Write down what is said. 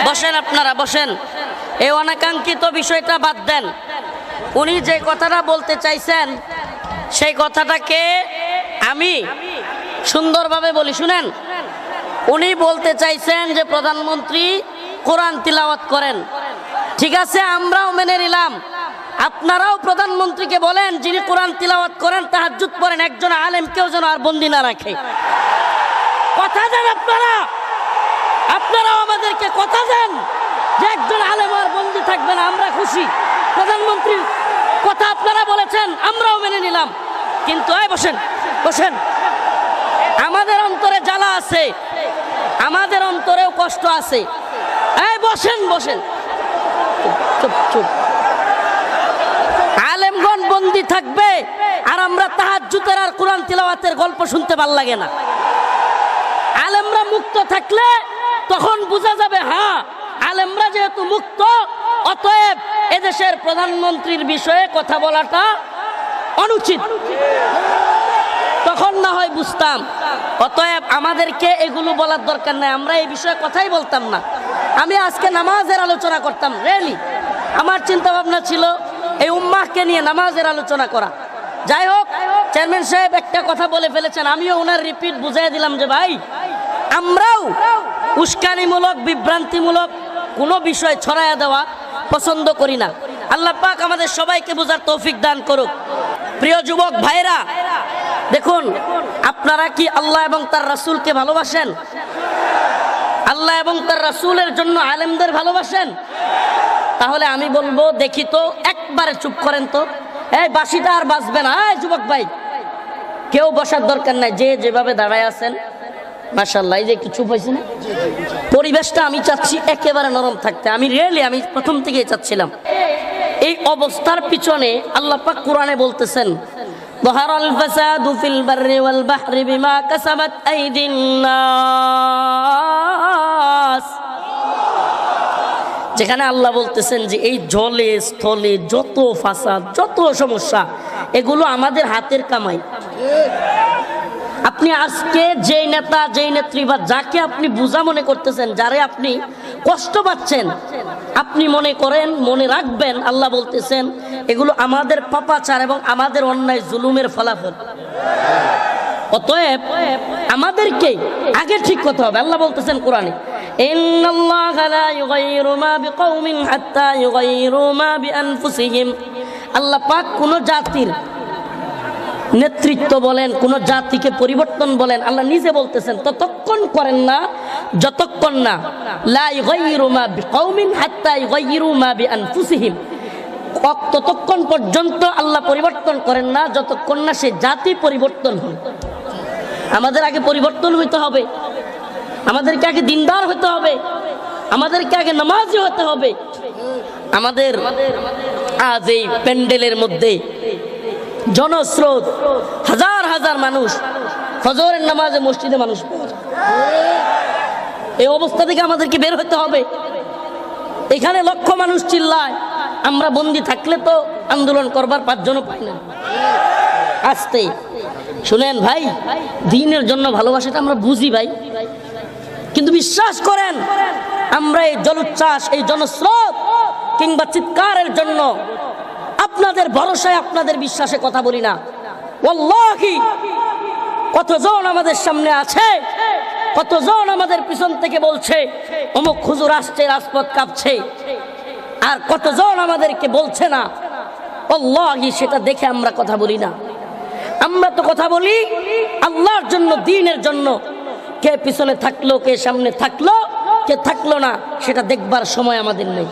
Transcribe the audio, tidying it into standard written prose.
বসেন, আপনারা বসেন। এই অনাকাঙ্ক্ষিত বিষয়টা বাদ দেন। উনি যে কথাটা বলতে চাইছেন সেই কথাটাকে আমি সুন্দরভাবে বলি, শুনেন। উনি বলতে চাইছেন যে প্রধানমন্ত্রী কোরআন তিলাওয়াত করেন, ঠিক আছে, আমরাও মেনে নিলাম। আপনারাও প্রধানমন্ত্রীকে বলেন যিনি কোরআন তিলাওয়াত করেন তাহাজ্জুদ পড়েন, একজন আলেমকেও যেন আর বন্দী না রাখে। কথা দেন আপনারাও আমাদেরকে কথা দেন যে একজন আলেম আর বন্দী থাকবে না, আমরা খুশি। প্রধানমন্ত্রীর কথা আপনারা বলেছেন, আমরাও মেনে নিলাম। কিন্তু বসেন বসেন, আমাদের অন্তরে জ্বালা আছে, আমাদের অন্তরেও কষ্ট আছে। বসেন বসেন, চুপ চুপ। আলেমগণ বন্দী থাকবে আর আমরা তাহাজ্জুদের আর কোরআন তিলাওয়াতের গল্প শুনতে ভাল লাগে না। আলেমরা মুক্ত থাকলে তখন বোঝা যাবে, হ্যাঁ আলেমরা যেহেতু মুক্ত, অতএব এদেশের প্রধানমন্ত্রীর বিষয়ে কথা বলাটা অনুচিত, তখন না হয় বুঝতাম। অতএব আমাদেরকে এগুলো বলার দরকার নাই, আমরা এই বিষয়ে কথাই বলতাম না। আমি আজকে নামাজের আলোচনা করতাম, রিয়েলি আমার চিন্তা ভাবনা ছিল এই উম্মাহকে নিয়ে নামাজের আলোচনা করা। যাই হোক, চেয়ারম্যান সাহেব একটা কথা বলে ফেলেছেন, আমিও ওনার রিপিট বুঝাই দিলাম যে ভাই, আমরাও উস্কানিমূলক বিভ্রান্তিমূলক কোনো বিষয় ছড়ায়া দেওয়া পছন্দ করি না। আল্লাহ পাক আমাদের সবাইকে বোঝার তৌফিক দান করুক। প্রিয় যুবক ভাইরা, দেখুন, আপনারা কি আল্লাহ এবং তার রাসূলকে ভালোবাসেন? আল্লাহ এবং তার রাসূলের জন্য আলেমদের ভালোবাসেন? তাহলে আমি বলবো, দেখি তো, একবারে চুপ করেন তো, এই বাঁশিটা আর বাজবে না। যুবক ভাই, কেউ বসার দরকার নাই, যে যেভাবে দাঁড়ায় আছেন মাশাআল্লাহ। এই যে একটু চুপ হয়েছে না, পরিবেশটা আমি চাচ্ছি একেবারে নরম থাকতে। আমি প্রথম থেকেই চাচ্ছিলাম। এই অবস্থার পিছনে আল্লাহ পাক কোরআনে বলতেছেন, যাহারাল ফাসাদু ফিল বাররি ওয়াল বাহরি বিমা কাসাবাত আইদিন নাস। যেখানে আল্লাহ বলতেছেন যে এই জলে স্থলে যত ফাসাদ, যত সমস্যা, এগুলো আমাদের হাতের কামাই। আপনি আজকে যেই নেতা, যেই নেত্রী বা যাকে আপনি বোঝা মনে করতেছেন, যারে আপনি কষ্ট পাচ্ছেন, আপনি মনে করেন, মনে রাখবেন, আল্লাহ বলতেছেন এগুলো আমাদের পাপাচার এবং আমাদের অন্যায় জুলুমের ফলাফল। অতএব আমাদেরকে আগে ঠিক করতে হবে। আল্লাহ বলতেছেন কোরআনে, ইন্নাল্লাহা লা ইউগাইয়িরু মা বিকাওমিন হাত্তা ইউগাইয়িরু মা বিআনফুসিহিম। আল্লাহ পাক কোন জাতির নেতৃত্ব বলেন, কোন জাতিকে পরিবর্তন বলেন, আল্লাহ নিজে বলতেছেন ততক্ষণ করেন না যতক্ষণ না লা ইউগাইয়িরু মা বিকাওমিন হাত্তা ইউগাইয়িরু মা বিআনফুসিহিম, ততক্ষণ পর্যন্ত আল্লাহ পরিবর্তন করেন না যতক্ষণ না সে জাতি পরিবর্তন হয়। আমাদের আগে পরিবর্তন হইতে হবে, আমাদেরকে আগে দিনদার হতে হবে, আমাদেরকে আগে নামাজি হতে হবে। আমাদের আজ এই প্যান্ডেলের মধ্যে জনস্রোত, হাজার হাজার মানুষ, ফজরের নামাজে মসজিদে মানুষ, এই অবস্থা থেকে আমাদেরকে বের হতে হবে। এখানে লক্ষ মানুষ চিল্লায়, আমরা বন্দি থাকলে তো আন্দোলন করবার 5 জনও পাই না। আসতে শুনেন ভাই, দ্বীনের জন্য ভালোবাসাটা আমরা বুঝি ভাই, কিন্তু বিশ্বাস করেন, আমরা এই জলোচ্ছ্বাস, এই জনস্রোত কিংবা চিৎকারের জন্য আপনাদের ভরসায়, আপনাদের বিশ্বাসে কথা বলি না। ওয়াল্লাহি কতজন আমাদের সামনে আছে, কতজন আমাদের পিছন থেকে বলছে অমুক হুজুর আসছে, রাজপথ কাঁপছে, আর কতজন আমাদেরকে বলছে না। আল্লাহি সেটা দেখে আমরা কথা বলি না। আমরা তো কথা বলি আল্লাহর জন্য, দ্বীনের জন্য। কে পিছনে থাকলো, কে সামনে থাকলো, কে থাকলো না, সেটা দেখবার সময় আমাদের নেই।